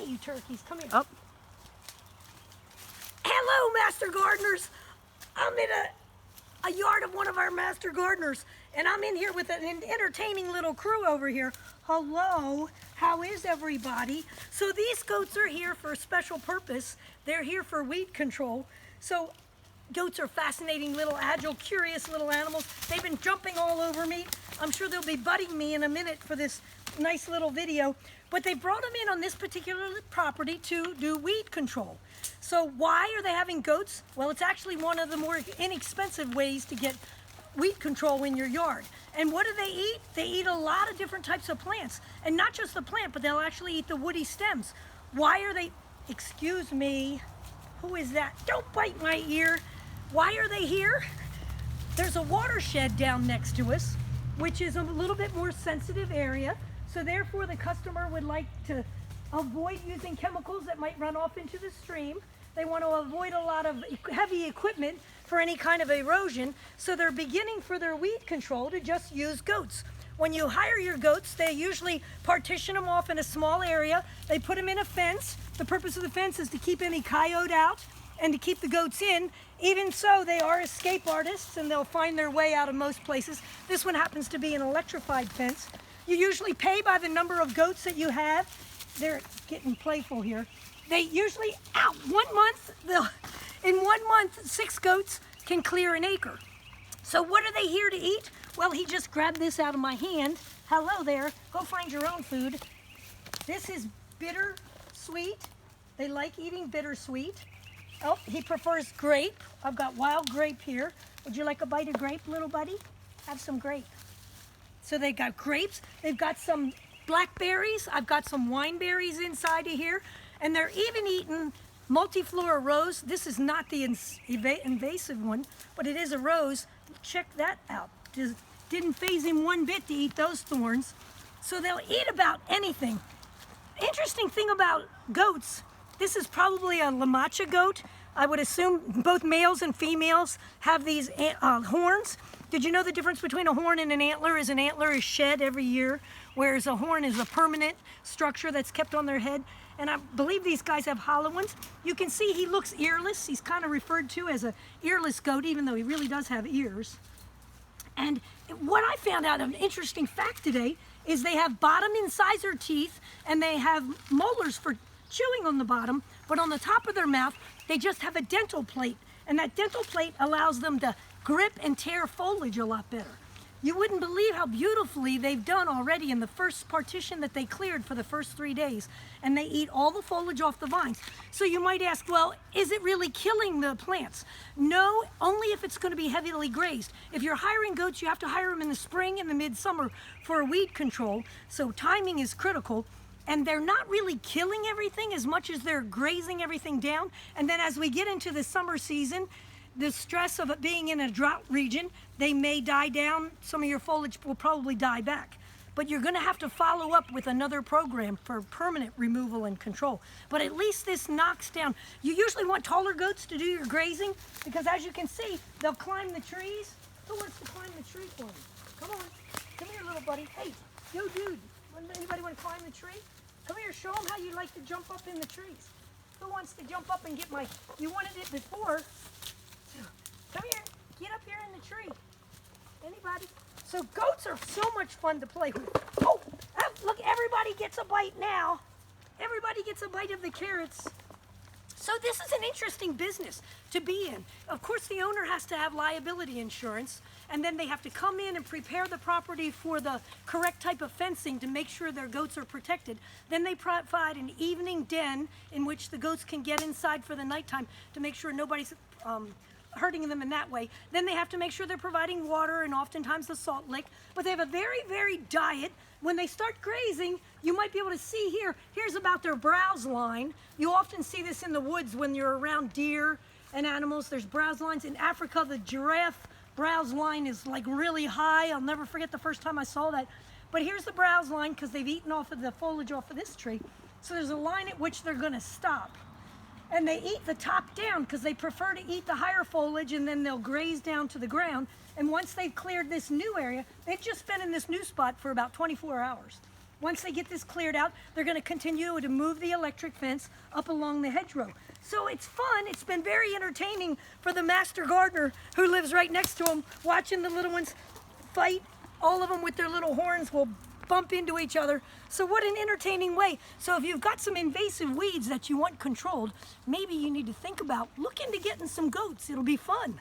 Hey, you turkeys, come here. Oh. Hello, master gardeners. I'm in a yard of one of our master gardeners, and I'm in here with an entertaining little crew over here. Hello, how is everybody? So these goats are here for a special purpose. They're here for weed control. So goats are fascinating little agile, curious little animals. They've been jumping all over me. I'm sure they'll be butting me in a minute for this nice little video. But they brought them in on this particular property to do weed control. So why are they having goats? Well, it's actually one of the more inexpensive ways to get weed control in your yard. And what do they eat? They eat a lot of different types of plants. And not just the plant, but they'll actually eat the woody stems. Why are they, excuse me, who is that? Don't bite my ear. Why are they here? There's a watershed down next to us, which is a little bit more sensitive area. So therefore the customer would like to avoid using chemicals that might run off into the stream. They want to avoid a lot of heavy equipment for any kind of erosion. So they're beginning for their weed control to just use goats. When you hire your goats, they usually partition them off in a small area. They put them in a fence. The purpose of the fence is to keep any coyote out and to keep the goats in. Even so, they are escape artists and they'll find their way out of most places. This one happens to be an electrified fence. You usually pay by the number of goats that you have. They're getting playful here. They usually, in 1 month, 6 goats can clear an acre. So what are they here to eat? Well, he just grabbed this out of my hand. Hello there, go find your own food. This is bittersweet. They like eating bittersweet. Oh, he prefers grape. I've got wild grape here. Would you like a bite of grape, little buddy? Have some grape. So they got grapes. They've got some blackberries. I've got some wineberries inside of here. And they're even eating multiflora rose. This is not the invasive one, but it is a rose. Check that out. Didn't faze him one bit to eat those thorns. So they'll eat about anything. Interesting thing about goats, this is probably a La Mancha goat. I would assume both males and females have these horns. Did you know the difference between a horn and an antler is an antler is shed every year, whereas a horn is a permanent structure that's kept on their head? And I believe these guys have hollow ones. You can see he looks earless. He's kind of referred to as a earless goat, even though he really does have ears. And what I found out, an interesting fact today, is they have bottom incisor teeth and they have molars for chewing on the bottom, but on the top of their mouth, they just have a dental plate. And that dental plate allows them to grip and tear foliage a lot better. You wouldn't believe how beautifully they've done already in the first partition that they cleared for the first 3 days. And they eat all the foliage off the vines. So you might ask, well, is it really killing the plants? No, only if it's going to be heavily grazed. If you're hiring goats, you have to hire them in the spring and the midsummer for weed control. So timing is critical. And they're not really killing everything as much as they're grazing everything down. And then as we get into the summer season, the stress of it being in a drought region, they may die down. Some of your foliage will probably die back. But you're going to have to follow up with another program for permanent removal and control. But at least this knocks down. You usually want taller goats to do your grazing because as you can see, they'll climb the trees. Who wants to climb the tree for me? Come on. Come here, little buddy. Hey, yo, dude. Anybody want to climb the tree? Come here, show them how you like to jump up in the trees. Who wants to jump up and get my, you wanted it before. Come here, get up here in the tree. Anybody? So goats are so much fun to play with. Oh, look, everybody gets a bite now. Everybody gets a bite of the carrots. So this is an interesting business to be in. Of course, the owner has to have liability insurance, and then they have to come in and prepare the property for the correct type of fencing to make sure their goats are protected. Then they provide an evening den in which the goats can get inside for the nighttime to make sure nobody's hurting them in that way. Then they have to make sure they're providing water and oftentimes the salt lick. But they have a very varied diet. When they start grazing, you might be able to see here, here's about their browse line. You often see this in the woods when you're around deer and animals. There's browse lines. In Africa, the giraffe browse line is like really high. I'll never forget the first time I saw that. But here's the browse line because they've eaten off of the foliage off of this tree. So there's a line at which they're going to stop. And they eat the top down because they prefer to eat the higher foliage and then they'll graze down to the ground. And once they've cleared this new area, they've just been in this new spot for about 24 hours. Once they get this cleared out, they're going to continue to move the electric fence up along the hedgerow. So it's fun. It's been very entertaining for the master gardener who lives right next to him, watching the little ones fight. All of them with their little horns will bump into each other. So what an entertaining way. So if you've got some invasive weeds that you want controlled, maybe you need to think about look into getting some goats. It'll be fun.